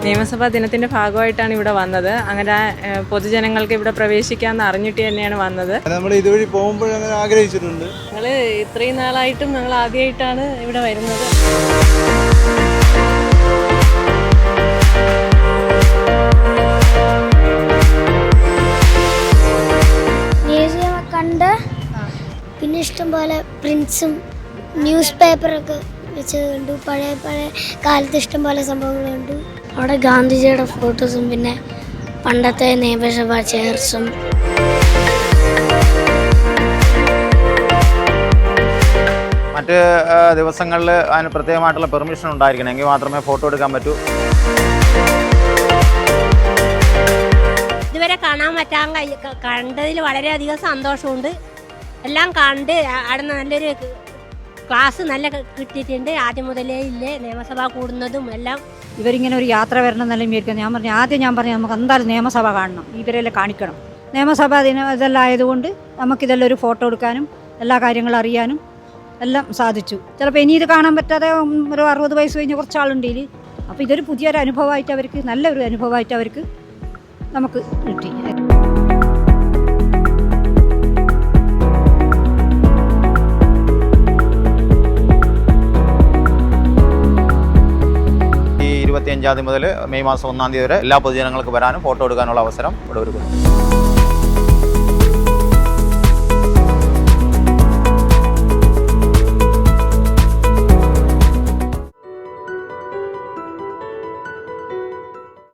നിയമസഭാ ദിനത്തിൻ്റെ ഭാഗമായിട്ടാണ് ഇവിടെ വന്നത്. അങ്ങനെ പൊതുജനങ്ങൾക്ക് ഇവിടെ പ്രവേശിക്കാമെന്ന് അറിഞ്ഞിട്ട് തന്നെയാണ് വന്നത്. നമ്മൾ ഇതുവഴി പോകുമ്പോൾ അങ്ങനെ ആഗ്രഹിച്ചിട്ടുണ്ട്. ഞങ്ങൾ ഇത്രയും നാളായിട്ടും ഞങ്ങൾ ആദ്യമായിട്ടാണ് ഇവിടെ വരുന്നത്. കണ്ട് പിന്നെ ഇഷ്ടംപോലെ പ്രിൻസും ന്യൂസ് പേപ്പറൊക്കെ വെച്ച് കണ്ടു. പഴയ കാലത്ത് ഇഷ്ടംപോലെ സംഭവങ്ങൾ കണ്ടു. അവിടെ ഗാന്ധിജിയുടെ ഫോട്ടോസും പിന്നെ പണ്ടത്തെ നിയമസഭാ ചെയർസും. മറ്റ് ദിവസങ്ങളിൽ അതിന് പ്രത്യേകമായിട്ടുള്ള പെർമിഷൻ ഉണ്ടായിരിക്കണം, എങ്കിൽ മാത്രമേ ഫോട്ടോ എടുക്കാൻ പറ്റൂ. ഇതുവരെ കാണാൻ പറ്റാൻ കണ്ടതിൽ വളരെയധികം സന്തോഷമുണ്ട്. എല്ലാം കണ്ട് അവിടെ നല്ലൊരു ക്ലാസ് നല്ല കിട്ടിയിട്ടുണ്ട്. ആദ്യം മുതലേ ഇല്ലേ നിയമസഭ കൂടുന്നതും എല്ലാം. ഇവരിങ്ങനെ ഒരു യാത്ര വരണം എന്നെല്ലാം വിചാരിക്കുന്നത്. ഞാൻ പറഞ്ഞു നമുക്ക് എന്തായാലും നിയമസഭ കാണണം, ഇവരെല്ലാം കാണിക്കണം. നിയമസഭ ഇതെല്ലാം ആയതുകൊണ്ട് നമുക്കിതെല്ലാം ഒരു ഫോട്ടോ എടുക്കാനും എല്ലാ കാര്യങ്ങളും അറിയാനും എല്ലാം സാധിച്ചു. ചിലപ്പോൾ ഇനി ഇത് കാണാൻ പറ്റാതെ ഒരു 60 വയസ്സ് കഴിഞ്ഞ കുറച്ചാളുണ്ട് ഇതിൽ. അപ്പോൾ ഇതൊരു പുതിയൊരു അനുഭവമായിട്ട് അവർക്ക്, നല്ലൊരു അനുഭവമായിട്ട് അവർക്ക് നമുക്ക് കിട്ടി. ഈ 25 മുതൽ മെയ് മാസം 1 വരെ എല്ലാ പൊതുജനങ്ങൾക്ക് വരാനും ഫോട്ടോ എടുക്കാനുള്ള അവസരം ഇവിടെ ഒരുക്കുന്നു.